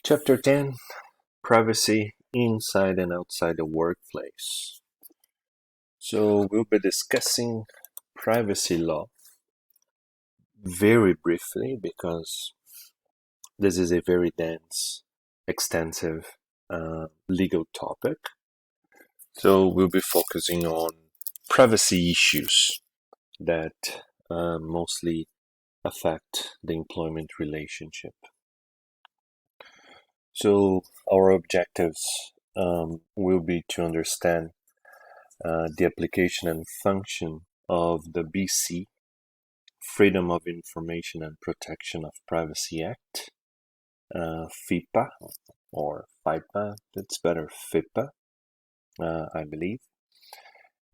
Chapter 10, Privacy Inside and Outside the Workplace. So we'll be discussing privacy law very briefly because this is a very dense, extensive legal topic. So we'll be focusing on privacy issues that mostly affect the employment relationship. So our objectives will be to understand the application and function of the BC Freedom of Information and Protection of Privacy Act, FIPPA or FIPA, it's better FIPPA, I believe,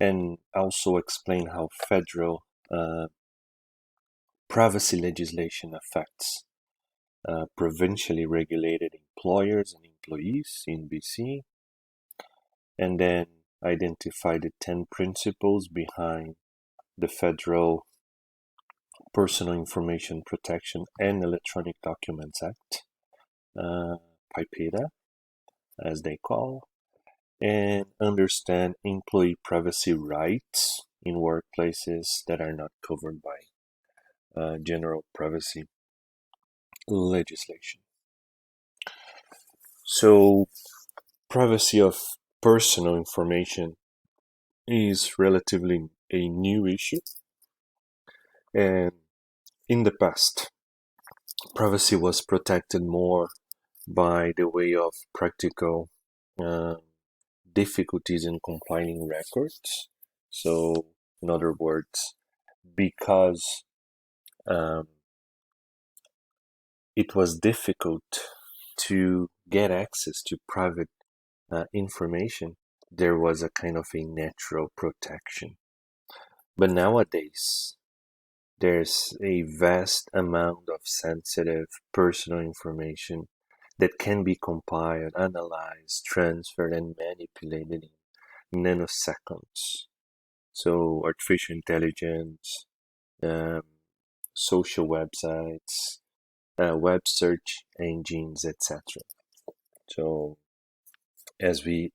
and also explain how federal privacy legislation affects provincially regulated employers and employees in BC, and then identify the 10 principles behind the federal Personal Information Protection and Electronic Documents Act, PIPEDA, as they call, and understand employee privacy rights in workplaces that are not covered by general privacy legislation. So, privacy of personal information is relatively a new issue, and in the past, privacy was protected more by the way of practical difficulties in compiling records. So, in other words, because it was difficult to get access to private information, there was a kind of a natural protection. But nowadays, there's a vast amount of sensitive personal information that can be compiled, analyzed, transferred, and manipulated in nanoseconds. So, artificial intelligence, social websites, web search engines, etc. So, as we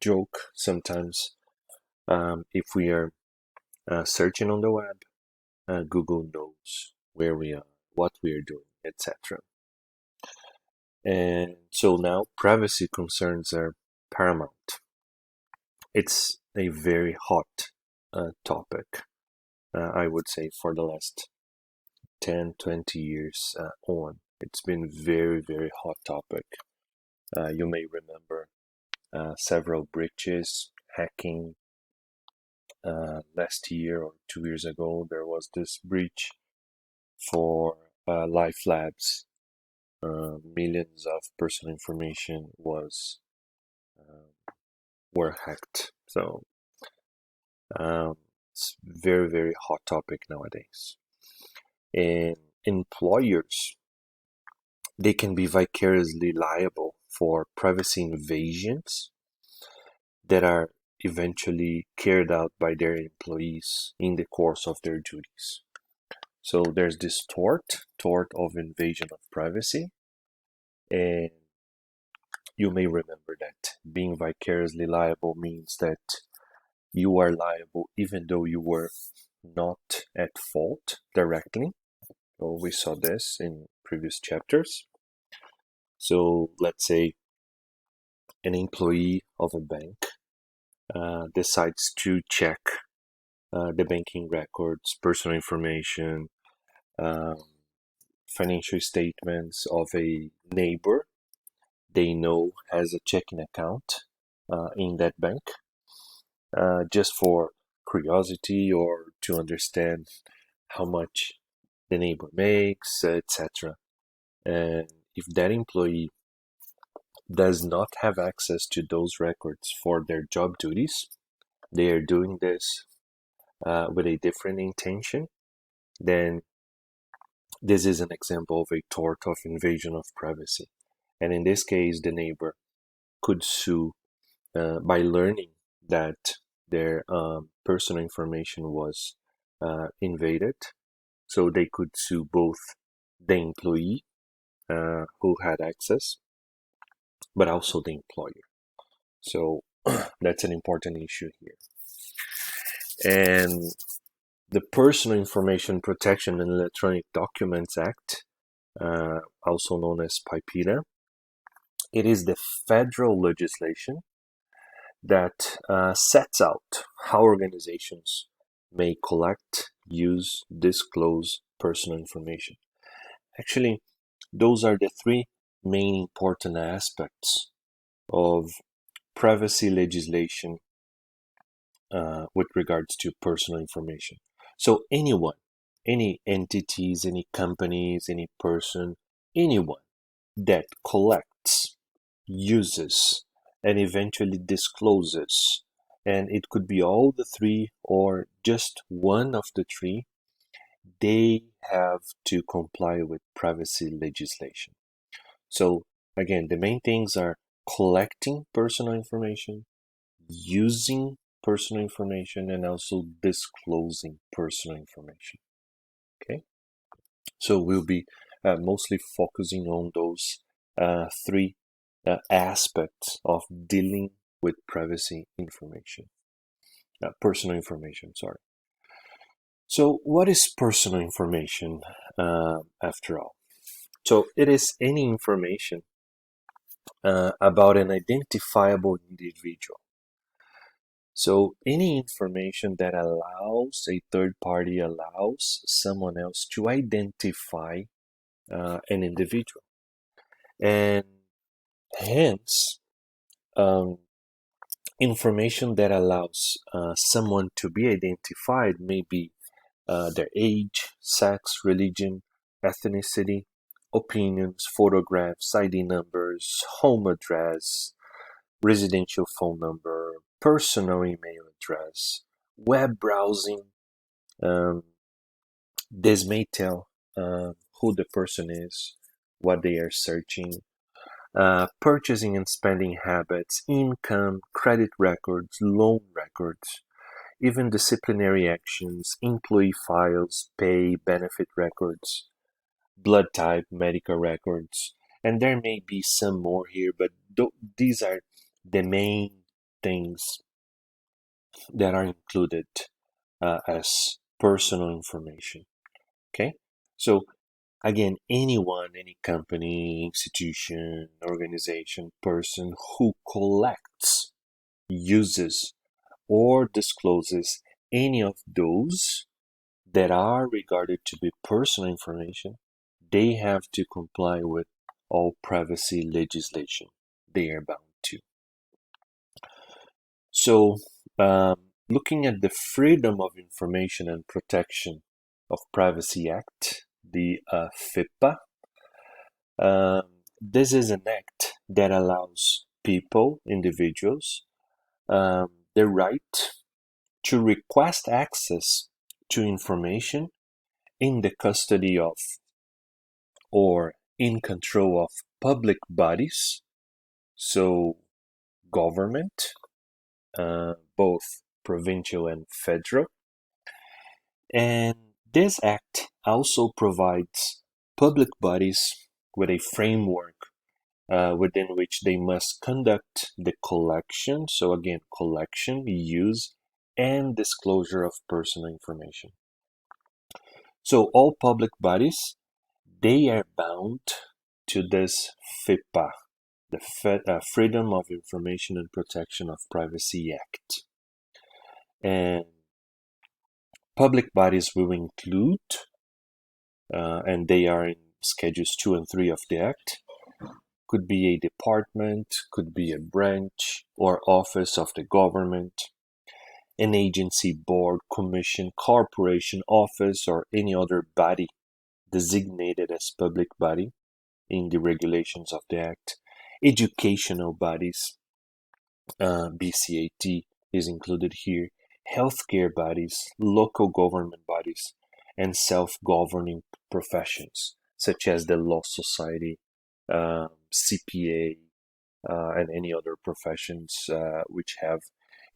joke sometimes, if we are searching on the web, Google knows where we are, what we are doing, etc. And so now privacy concerns are paramount. It's a very hot topic, I would say, for the last 10, 20 years on. It's been very, very hot topic. You may remember several breaches, hacking. Last year or 2 years ago, there was this breach for Life Labs. Millions of personal information were hacked. So it's very, very hot topic nowadays. And employers, they can be vicariously liable for privacy invasions that are eventually carried out by their employees in the course of their duties. So there's this tort of invasion of privacy, and you may remember that being vicariously liable means that you are liable even though you were not at fault directly. So we saw this in previous chapters. So let's say an employee of a bank decides to check the banking records, personal information, financial statements of a neighbor they know has a checking account in that bank, just for curiosity or to understand how much the neighbor makes, etc. And if that employee does not have access to those records for their job duties, they are doing this with a different intention, then this is an example of a tort of invasion of privacy. And in this case, the neighbor could sue by learning that their personal information was invaded. So they could sue both the employee who had access but also the employer. So that's an important issue here. And the Personal Information Protection and Electronic Documents Act, also known as PIPEDA, it is the federal legislation that sets out how organizations may collect, use, disclose personal information. Actually, those are the three main important aspects of privacy legislation with regards to personal information. So anyone, any entities, any companies, any person, anyone that collects, uses, and eventually discloses, and it could be all the three or just one of the three, they have to comply with privacy legislation. So again, the main things are collecting personal information, using personal information, and also disclosing personal information. Okay, so we'll be mostly focusing on those three aspects of dealing with privacy information, personal information, sorry. So what is personal information after all? So it is any information about an identifiable individual. So any information that allows a third party, allows someone else to identify an individual. And hence, information that allows someone to be identified may be their age, sex, religion, ethnicity, opinions, photographs, ID numbers, home address, residential phone number, personal email address, web browsing. This may tell who the person is, what they are searching, purchasing and spending habits, income, credit records, loan records, even disciplinary actions, employee files, pay, benefit records, blood type, medical records, and there may be some more here, but these are the main things that are included as personal information. Okay, so again, anyone, any company, institution, organization, person who collects, uses, or discloses any of those that are regarded to be personal information, they have to comply with all privacy legislation they are bound to. So, looking at the Freedom of Information and Protection of Privacy Act, the FIPPA, this is an act that allows people, individuals, the right to request access to information in the custody of or in control of public bodies, so government, both provincial and federal. And this act also provides public bodies with a framework within which they must conduct the collection, so again, collection, use, and disclosure of personal information. So all public bodies, they are bound to this FIPPA, the Freedom of Information and Protection of Privacy Act. And public bodies will include, and they are in Schedules 2 and 3 of the Act, could be a department, could be a branch or office of the government, an agency, board, commission, corporation, office, or any other body designated as public body in the regulations of the Act, educational bodies, BCAT is included here, healthcare bodies, local government bodies, and self-governing professions, such as the Law Society, CPA, and any other professions which have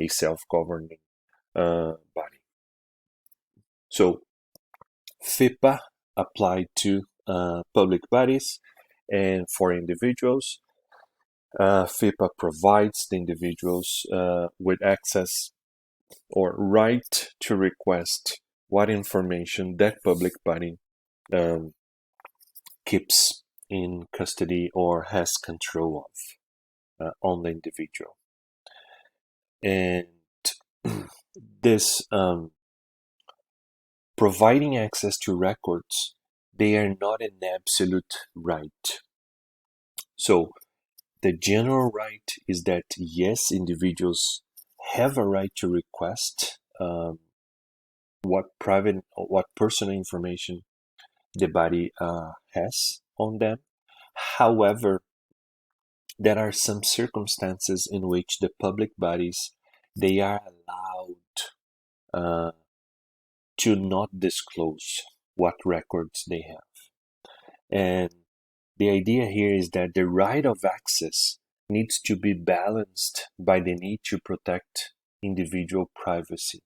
a self-governing body. So FIPPA applied to public bodies and for individuals. FIPPA provides the individuals with access or right to request what information that public body keeps in custody or has control of on the individual. And this providing access to records, they are not an absolute right. So the general right is that yes, individuals have a right to request what personal information the body has on them. However, there are some circumstances in which the public bodies, they are allowed to not disclose what records they have. And the idea here is that the right of access needs to be balanced by the need to protect individual privacy.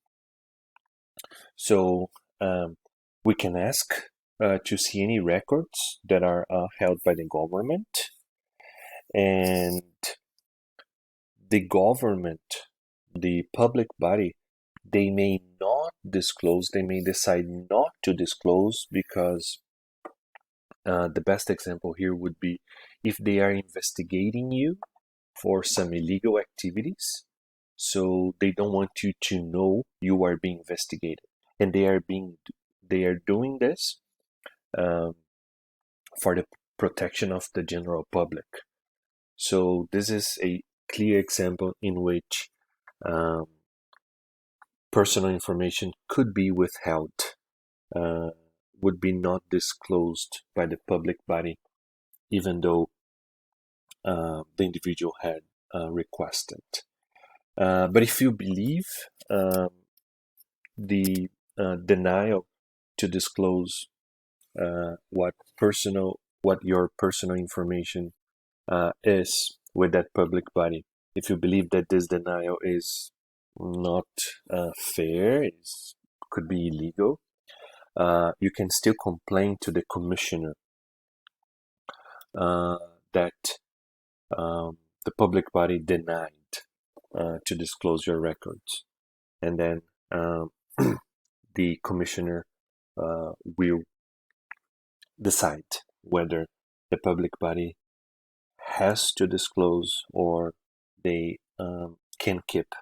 So we can ask to see any records that are held by the government, and the government, the public body, they may not disclose, they may decide not to disclose because the best example here would be if they are investigating you for some illegal activities, so they don't want you to know you are being investigated, and they are doing this for the protection of the general public. So this is a clear example in which personal information could be withheld, would be not disclosed by the public body, even though the individual had requested. But if you believe the denial to disclose what your personal information is with that public body, if you believe that this denial is not fair, could be illegal, you can still complain to the commissioner that the public body denied to disclose your records, and then the commissioner will decide whether the public body has to disclose or they can keep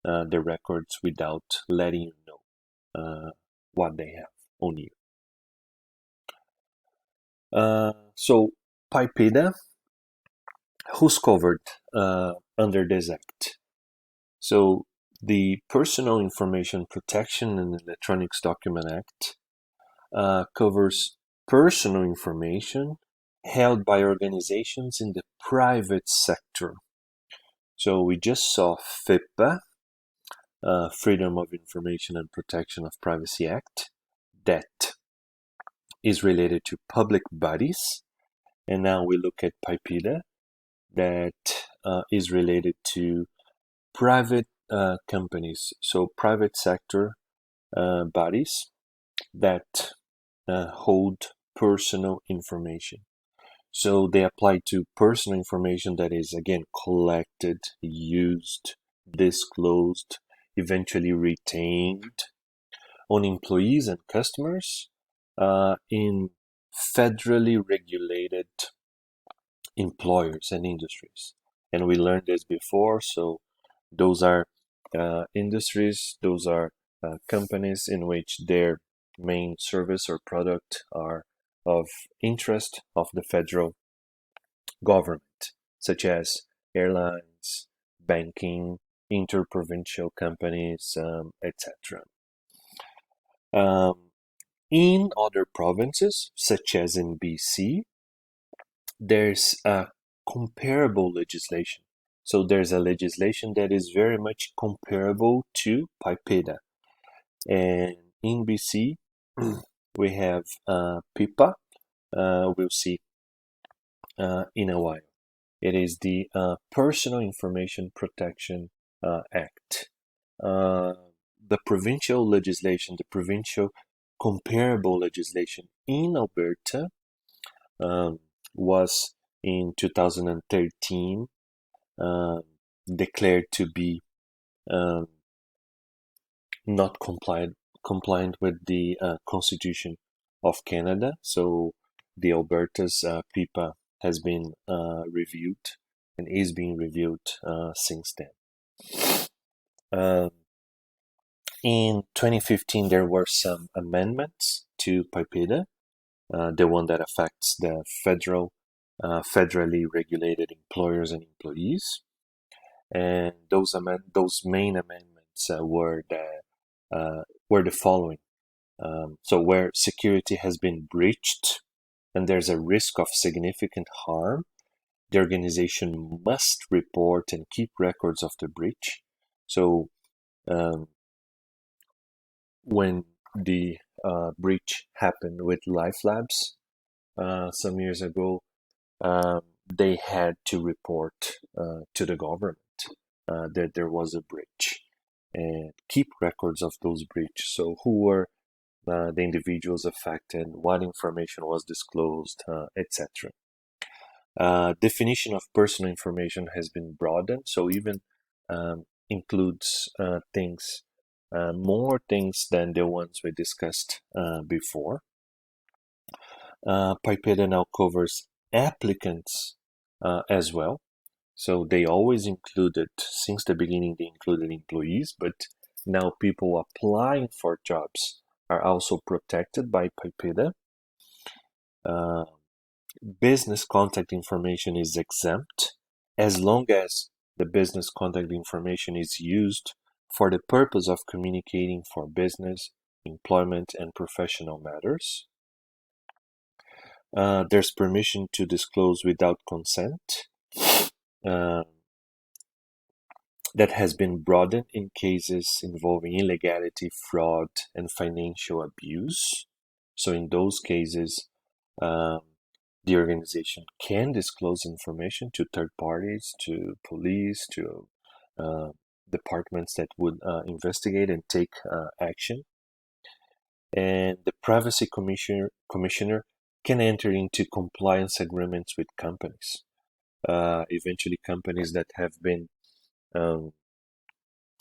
the records without letting you know what they have on you. So PIPEDA, who's covered under this act? So the Personal Information Protection and Electronics Document Act covers personal information held by organizations in the private sector. So we just saw FIPPA, Freedom of Information and Protection of Privacy Act, that is related to public bodies. And now we look at PIPEDA, that is related to private companies, so private sector bodies that hold personal information. So they apply to personal information that is, again, collected, used, disclosed, eventually retained on employees and customers in federally regulated employers and industries. And we learned this before, so those are industries, those are companies in which their main service or product are of interest of the federal government, such as airlines, banking, interprovincial companies, etc. In other provinces, such as in BC, there's a comparable legislation. So there's a legislation that is very much comparable to PIPEDA. And in BC, we have PIPA. We'll see in a while. It is the Personal Information Protection Act. The provincial legislation, the provincial comparable legislation in Alberta was in 2013 declared to be not compliant with the Constitution of Canada. So the Alberta's PIPA has been reviewed and is being reviewed since then. In 2015, there were some amendments to PIPEDA, the one that affects the federally regulated employers and employees. And those main amendments were the following. So where security has been breached and there's a risk of significant harm, the organization must report and keep records of the breach. So when the breach happened with Life Labs some years ago, they had to report to the government that there was a breach and keep records of those breaches. So who were the individuals affected, what information was disclosed, etc. Definition of personal information has been broadened, so even includes more things than the ones we discussed before. PIPEDA now covers applicants as well. So they always included, since the beginning, they included employees, but now people applying for jobs are also protected by PIPEDA. Business contact information is exempt as long as the business contact information is used for the purpose of communicating for business, employment, and professional matters. There's permission to disclose without consent. That has been broadened in cases involving illegality, fraud, and financial abuse. So in those cases, the organization can disclose information to third parties, to police, to departments that would investigate and take action. And the privacy commissioner can enter into compliance agreements with companies. Eventually, companies that have been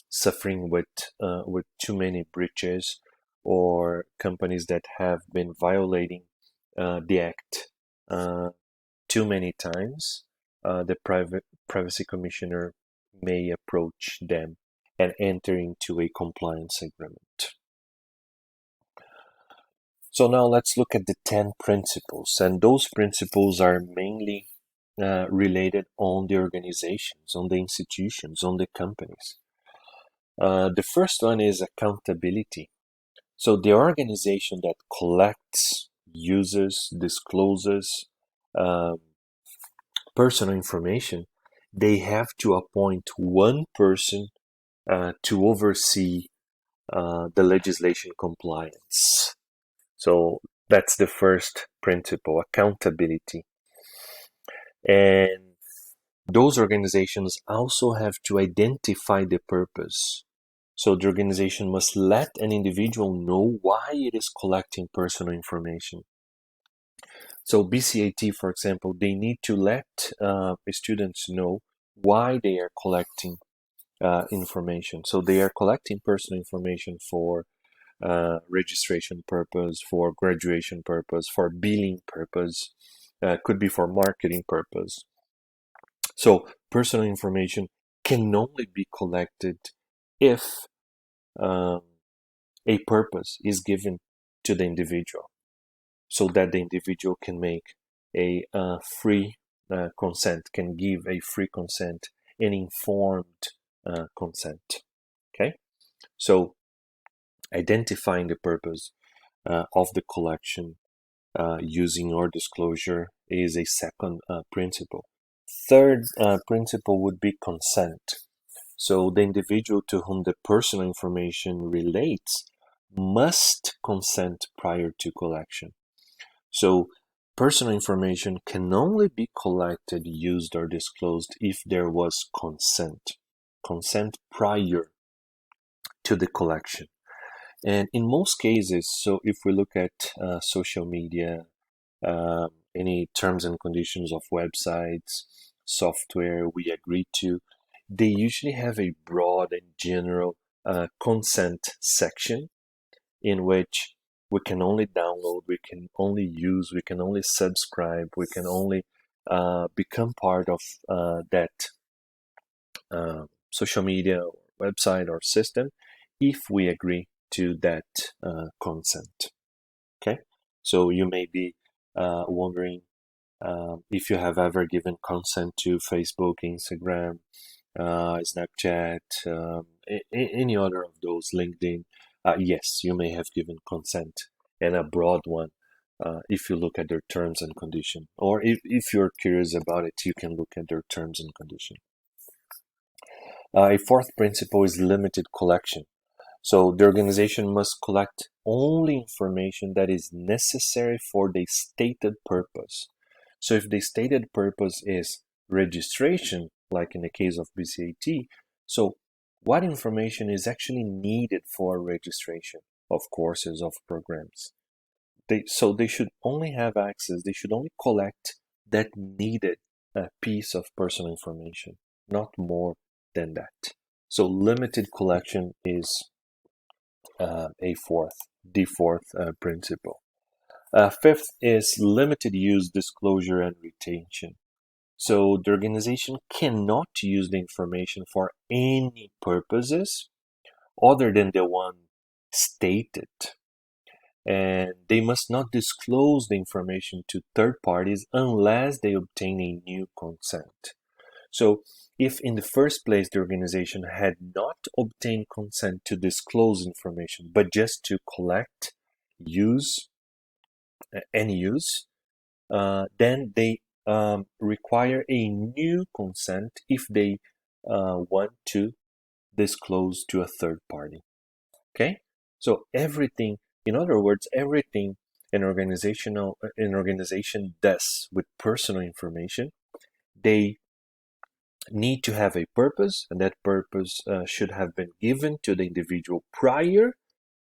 suffering with too many breaches, or companies that have been violating the act too many times, the privacy commissioner may approach them and enter into a compliance agreement. So now let's look at the 10 principles, and those principles are mainly related on the organizations, on the institutions, on the companies. The first one is accountability. So the organization that collects, uses, discloses personal information, they have to appoint one person to oversee the legislation compliance. So that's the first principle, accountability. And those organizations also have to identify the purpose. So the organization must let an individual know why it is collecting personal information. So BCAT, for example, they need to let students know why they are collecting information. So they are collecting personal information for registration purpose, for graduation purpose, for billing purpose, could be for marketing purpose. So personal information can only be collected if a purpose is given to the individual, so that the individual can make a free consent, can give a free consent, an informed consent. Okay, so identifying the purpose of the collection using or disclosure is a second principle. Third principle would be consent. So the individual to whom the personal information relates must consent prior to collection. So personal information can only be collected, used, or disclosed if there was consent prior to the collection. And in most cases, so if we look at social media, any terms and conditions of websites, software we agree to, they usually have a broad and general consent section in which we can only download, we can only use, we can only subscribe, we can only become part of that social media or website or system if we agree to that consent. Okay, so you may be wondering if you have ever given consent to Facebook, Instagram, Snapchat, any other of those, LinkedIn. Yes, you may have given consent, and a broad one if you look at their terms and condition. Or if you're curious about it, you can look at their terms and condition. A fourth principle is limited collection. So the organization must collect only information that is necessary for the stated purpose. So if the stated purpose is registration, like in the case of BCAT, so what information is actually needed for registration of courses, of programs? So they should only have access, they should only collect that needed piece of personal information, not more than that. So limited collection is the fourth principle. Fifth is limited use, disclosure, and retention. So the organization cannot use the information for any purposes other than the one stated. And they must not disclose the information to third parties unless they obtain a new consent. So if in the first place the organization had not obtained consent to disclose information, but just to collect, use, and use, then they require a new consent if they want to disclose to a third party. Okay, so everything, in other words, everything an organization does with personal information, they need to have a purpose, and that purpose should have been given to the individual prior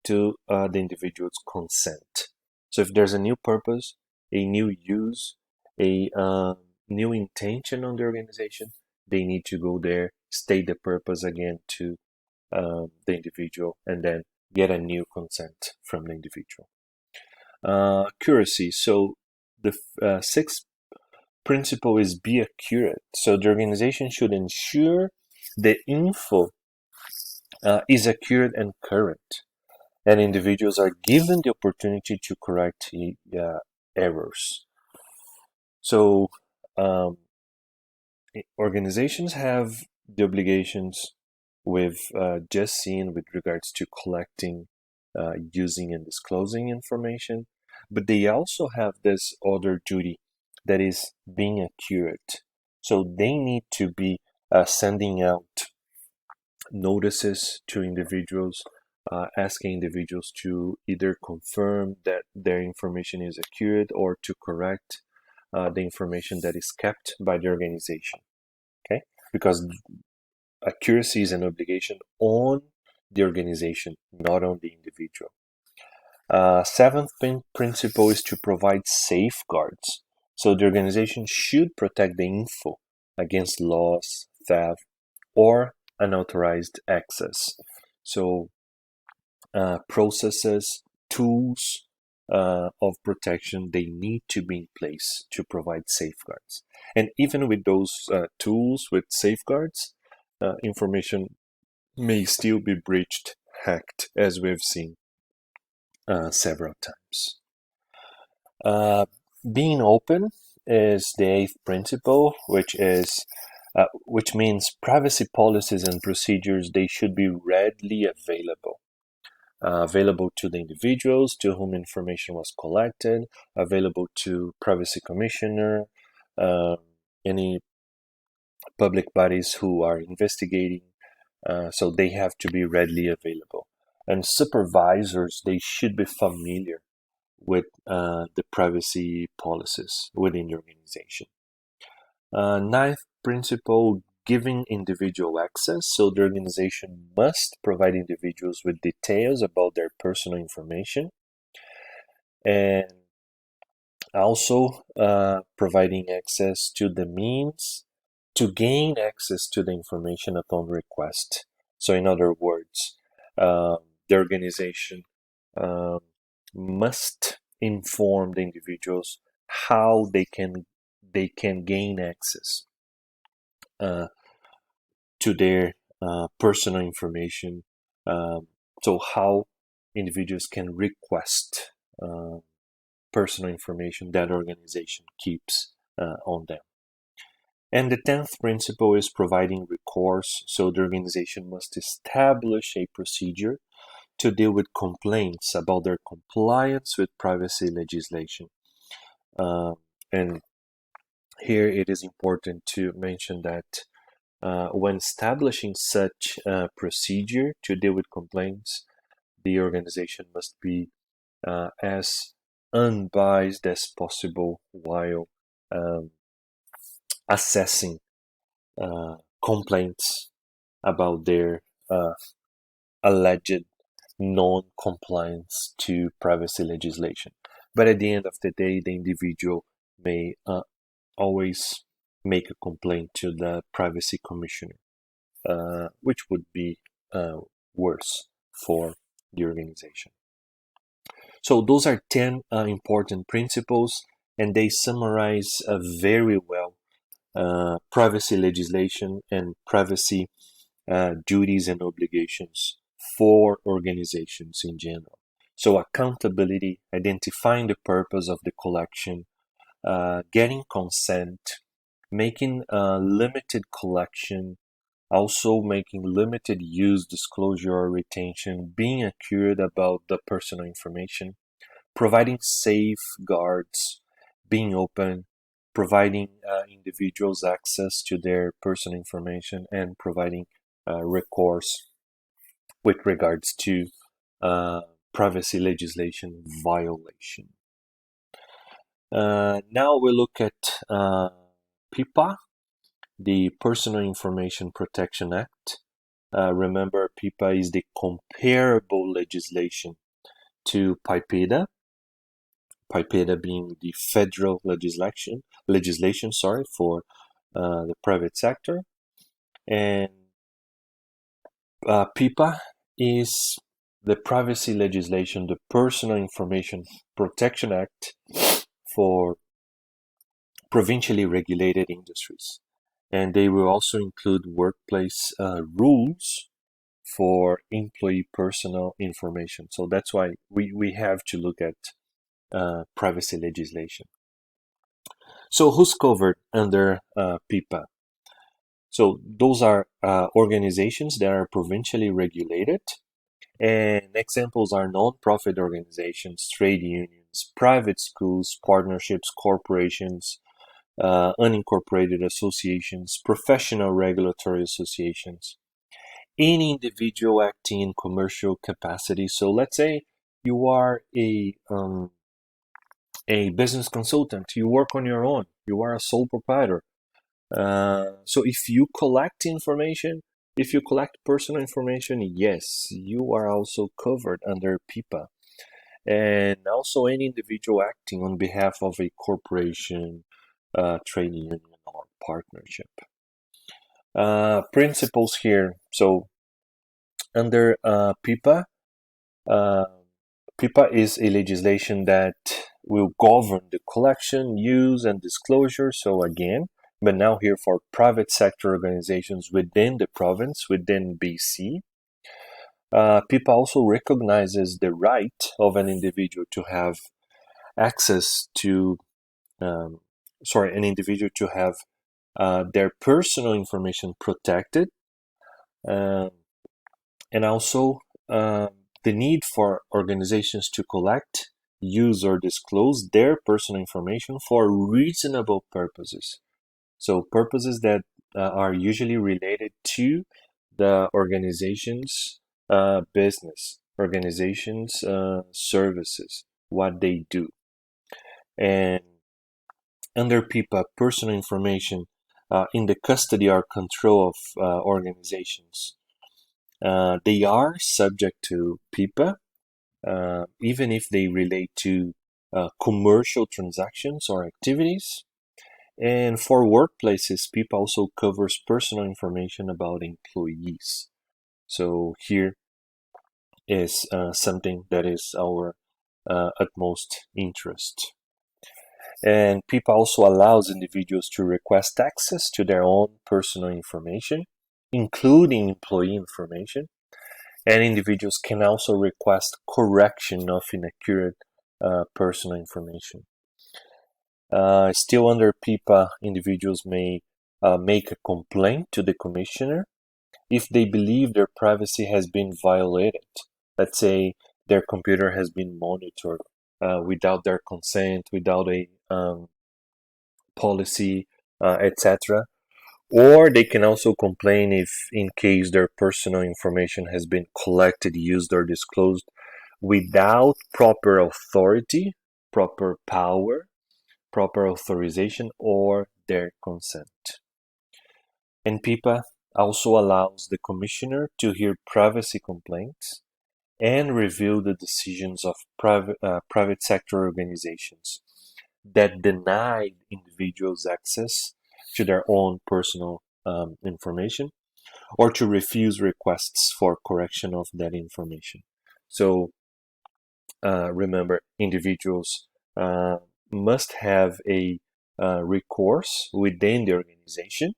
to the individual's consent. So if there's a new purpose, a new use, a new intention on the organization, they need to go there, state the purpose again to the individual, and then get a new consent from the individual. Accuracy. So the sixth principle is be accurate. So the organization should ensure the info is accurate and current, and individuals are given the opportunity to correct errors. So organizations have the obligations we've just seen with regards to collecting, using, and disclosing information, but they also have this other duty that is being accurate. So they need to be sending out notices to individuals, asking individuals to either confirm that their information is accurate or to correct the information that is kept by the organization. Okay, because accuracy is an obligation on the organization, not on the individual. Seventh principle is to provide safeguards. So the organization should protect the info against loss, theft, or unauthorized access. So processes, tools of protection, they need to be in place to provide safeguards. And even with those tools, with safeguards, information may still be breached, hacked, as we've seen several times. Being open is the eighth principle, which means privacy policies and procedures, they should be readily available. Available to the individuals to whom information was collected, available to privacy commissioner, any public bodies who are investigating, so they have to be readily available. And supervisors, they should be familiar with the privacy policies within the organization. Ninth principle, giving individual access. So the organization must provide individuals with details about their personal information. And Also, providing access to the means to gain access to the information upon request. So, in other words, the organization um, must inform the individuals how they can gain access uh, to their personal information. So, how individuals can request personal information that organization keeps on them. And the 10th principle is providing recourse. So the organization must establish a procedure to deal with complaints about their compliance with privacy legislation. And here it is important to mention that when establishing such a procedure to deal with complaints, the organization must be as unbiased as possible while um, assessing complaints about their uh, alleged non-compliance to privacy legislation. But at the end of the day, the individual may always make a complaint to the privacy commissioner, which would be worse for the organization. So those are 10 important principles, and they summarize very well privacy legislation and privacy duties and obligations for organizations in general. So accountability, identifying the purpose of the collection, getting consent, making limited collection, also making limited use, disclosure, or retention, being accurate about the personal information, providing safeguards, being open, providing individuals access to their personal information, and providing recourse with regards to privacy legislation violation. Now we look at PIPA, the Personal Information Protection Act. Remember, PIPA is the comparable legislation to PIPEDA. PIPEDA being the federal legislation, for the private sector, and PIPA is the privacy legislation, the Personal Information Protection Act for provincially regulated industries. And they will also include workplace rules for employee personal information. So that's why we have to look at privacy legislation. So who's covered under PIPA? So those are organizations that are provincially regulated. And examples are non-profit organizations, trade unions, private schools, partnerships, corporations, unincorporated associations, professional regulatory associations, any individual acting in commercial capacity. So let's say you are a business consultant, you work on your own, you are a sole proprietor. So if you collect information, if you collect personal information, yes, you are also covered under PIPA. And also any individual acting on behalf of a corporation, trade union, or partnership. Principles here. So under PIPA, PIPA is a legislation that will govern the collection, use, and disclosure. So again, but now here for private sector organizations within the province, within BC. PIPA also recognizes the right of an individual to have access to, an individual to have their personal information protected, and also the need for organizations to collect, use, or disclose their personal information for reasonable purposes. So purposes that are usually related to the organization's business, organization's services, what they do. And under PIPA, personal information in the custody or control of organizations, they are subject to PIPA, even if they relate to commercial transactions or activities. And for workplaces, PIPA also covers personal information about employees. So here is something that is our utmost interest. And PIPA also allows individuals to request access to their own personal information, including employee information. And individuals can also request correction of inaccurate personal information. Still under PIPA, individuals may make a complaint to the commissioner if they believe their privacy has been violated. Let's say their computer has been monitored without their consent, without a policy, etc. Or they can also complain if, in case their personal information has been collected, used, or disclosed without proper authority, proper power, proper authorization, or their consent. And PIPA also allows the commissioner to hear privacy complaints and review the decisions of private sector organizations that denied individuals access to their own personal information, or to refuse requests for correction of that information. So remember, individuals must have a recourse within the organization,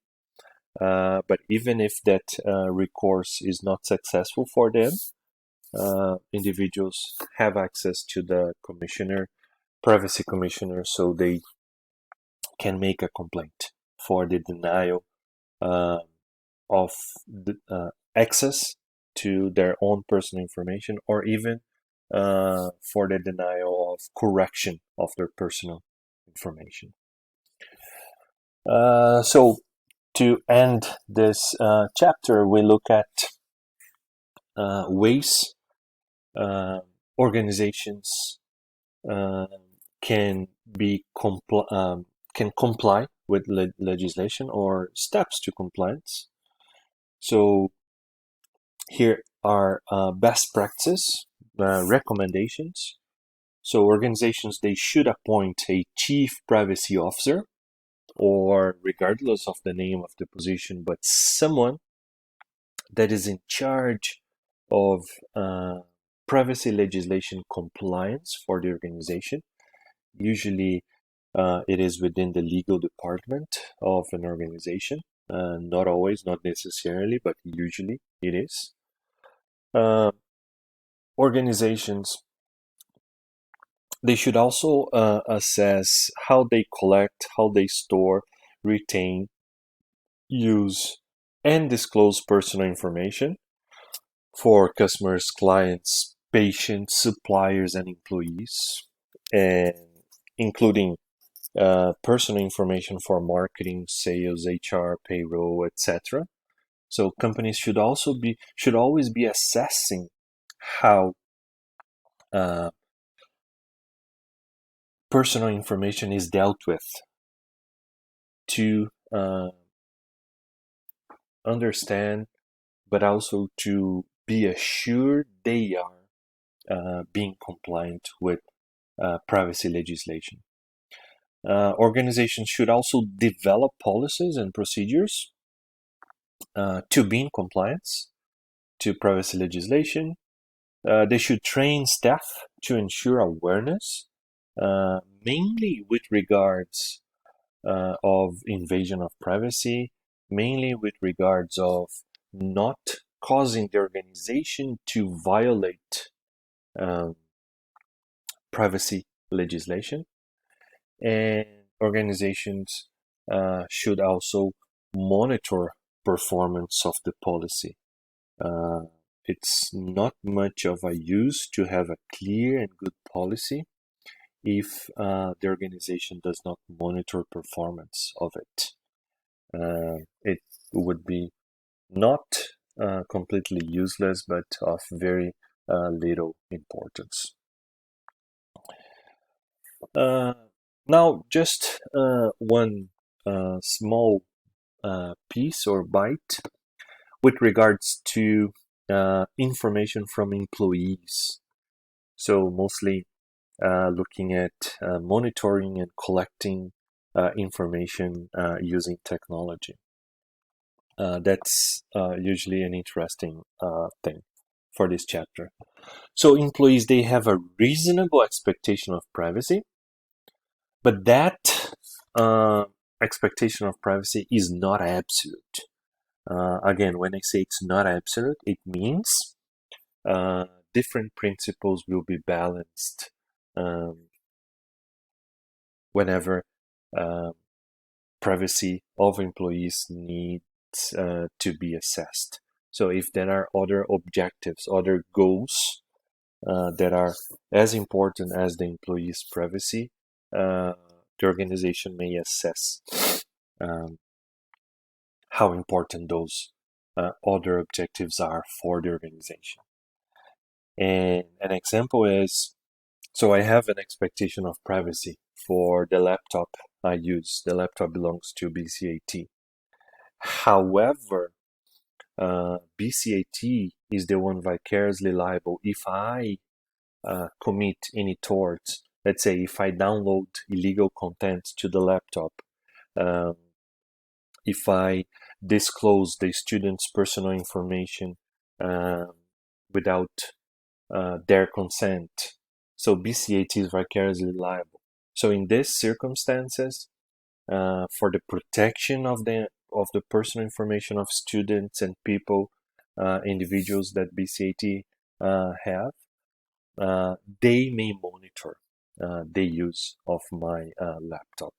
but even if that recourse is not successful for them, individuals have access to the privacy commissioner, so they can make a complaint for the denial of the, access to their own personal information, or even for the denial of correction of their personal information. So to end this chapter, we look at ways organizations can comply with legislation, or steps to compliance. So here are best practice recommendations. So organizations, they should appoint a chief privacy officer, or regardless of the name of the position, but someone that is in charge of privacy legislation compliance for the organization. Usually it is within the legal department of an organization. Not always, not necessarily, but usually it is. Organizations, they should also assess how they collect, how they store, retain, use, and disclose personal information for customers, clients, patients, suppliers, and employees, and including personal information for marketing, sales, HR, payroll, etc. So companies should always be assessing how personal information is dealt with, to understand, but also to be assured they are being compliant with privacy legislation. Organizations should also develop policies and procedures to be in compliance to privacy legislation. They should train staff to ensure awareness, mainly with regards of invasion of privacy, mainly with regards of not causing the organization to violate privacy legislation. And organizations should also monitor performance of the policy. It's not much of a use to have a clear and good policy if the organization does not monitor performance of it. It would be not completely useless, but of very little importance. Now, just one small piece or bite with regards to information from employees. So mostly looking at monitoring and collecting information using technology. That's usually an interesting thing for this chapter. So employees, they have a reasonable expectation of privacy, but that expectation of privacy is not absolute. Again, when I say it's not absolute, it means different principles will be balanced whenever privacy of employees needs to be assessed. So if there are other objectives, other goals that are as important as the employee's privacy, the organization may assess how important those other objectives are for the organization. And an example is, so I have an expectation of privacy for the laptop I use. The laptop belongs to BCAT. However, BCAT is the one vicariously liable if I commit any torts. Let's say if I download illegal content to the laptop, if I disclose the student's personal information without their consent. So BCAT is vicariously liable. So in these circumstances, for the protection of the personal information of students and people, individuals that BCAT have, they may monitor the use of my laptop.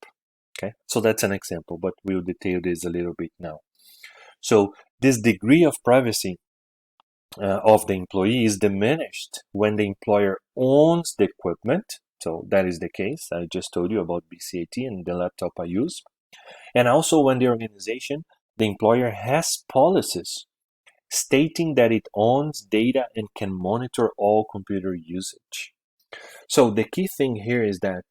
Okay, so that's an example, but we'll detail this a little bit now. So this degree of privacy of the employee is diminished when the employer owns the equipment. So that is the case. I just told you about BCAT and the laptop I use. And also when the organization, the employer has policies stating that it owns data and can monitor all computer usage. So the key thing here is that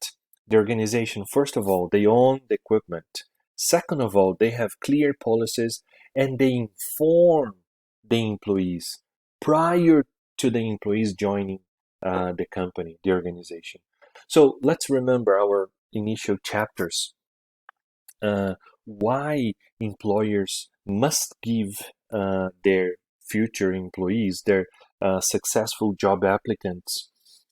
the organization, first of all, they own the equipment. Second of all, they have clear policies and they inform the employees prior to the employees joining the company, the organization. So let's remember our initial chapters. Why employers must give their future employees, their successful job applicants,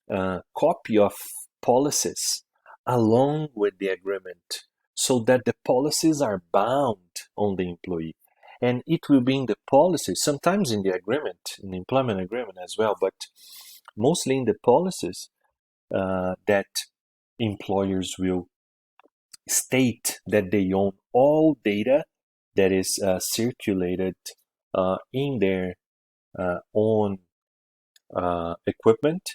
copy of policies along with the agreement so that the policies are bound on the employee. And it will be in the policy, sometimes in the agreement, in the employment agreement as well, but mostly in the policies that employers will state that they own all data that is circulated in their own equipment,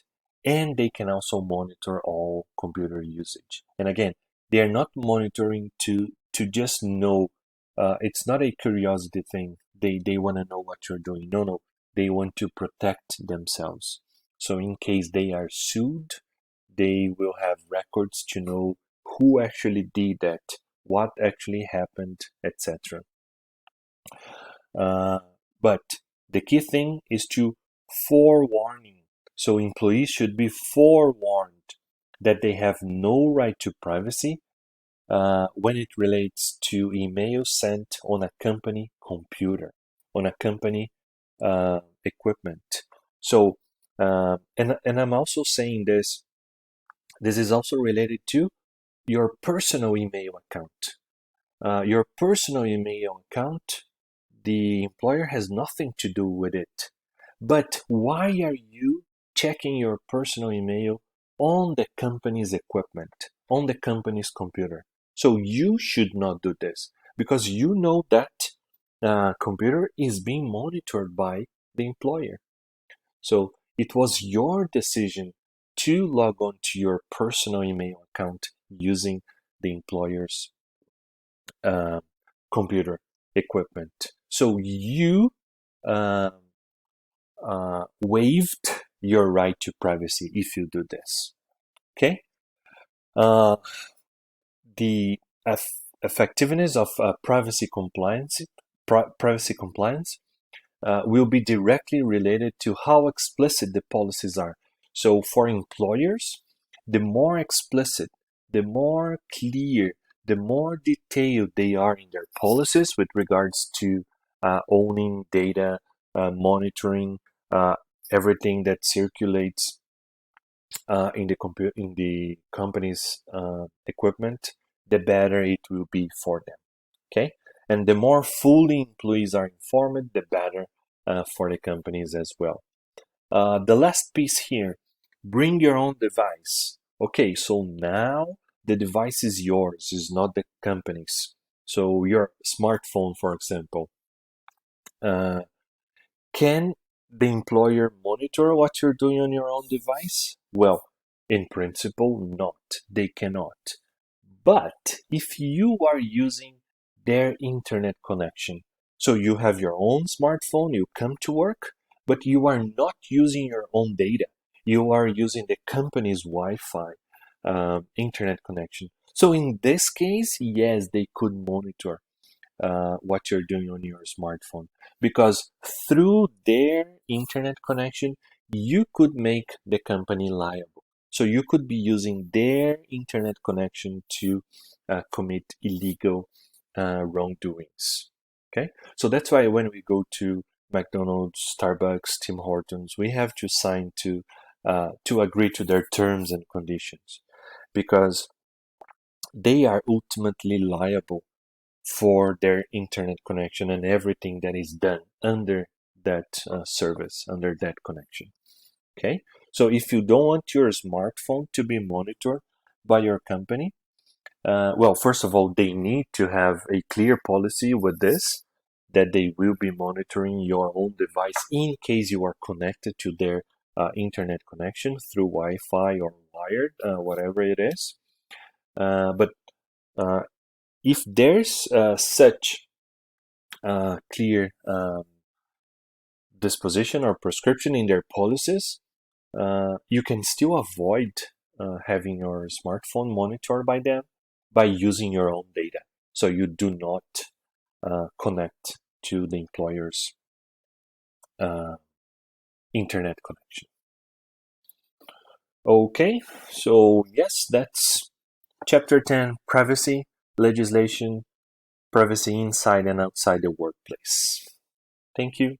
and they can also monitor all computer usage. And again, they are not monitoring to just know. It's not a curiosity thing. They want to know what you're doing. No, they want to protect themselves. So in case they are sued, they will have records to know who actually did that, what actually happened, etc. But the key thing is to forewarning. So employees should be forewarned that they have no right to privacy when it relates to emails sent on a company computer, on a company equipment. So, and I'm also saying this is also related to your personal email account. Your personal email account, the employer has nothing to do with it. But why are you checking your personal email on the company's equipment, on the company's computer? So you should not do this because you know that computer is being monitored by the employer. So it was your decision to log on to your personal email account using the employer's computer equipment. So you waived your right to privacy if you do this. Okay. The effectiveness of privacy compliance will be directly related to how explicit the policies are. So for employers, the more explicit, the more clear, the more detailed they are in their policies with regards to owning data, monitoring everything that circulates in the company's equipment, the better it will be for them. Okay, and the more fully employees are informed, the better for the companies as well. The last piece here: bring your own device. Okay, so now the device is yours, is not the company's. So your smartphone, for example, uh, can the employer monitor what you're doing on your own device? Well, in principle, not. They cannot. But if you are using their internet connection, so you have your own smartphone, you come to work, but you are not using your own data. You are using the company's Wi-Fi internet connection. So in this case, yes, they could monitor what you're doing on your smartphone, because through their internet connection you could make the company liable. So you could be using their internet connection to commit illegal wrongdoings. Okay, so that's why when we go to McDonald's, Starbucks, Tim Hortons, we have to sign to agree to their terms and conditions, because they are ultimately liable for their internet connection and everything that is done under that service, under that connection. Okay, so if you don't want your smartphone to be monitored by your company, well, first of all, they need to have a clear policy with this, that they will be monitoring your own device in case you are connected to their internet connection through Wi-Fi or wired, whatever it is. But if there's such clear disposition or prescription in their policies, you can still avoid having your smartphone monitored by them by using your own data. So you do not connect to the employer's internet connection. Okay, so yes, that's Chapter 10, Privacy Legislation, Privacy Inside and Outside the Workplace. Thank you.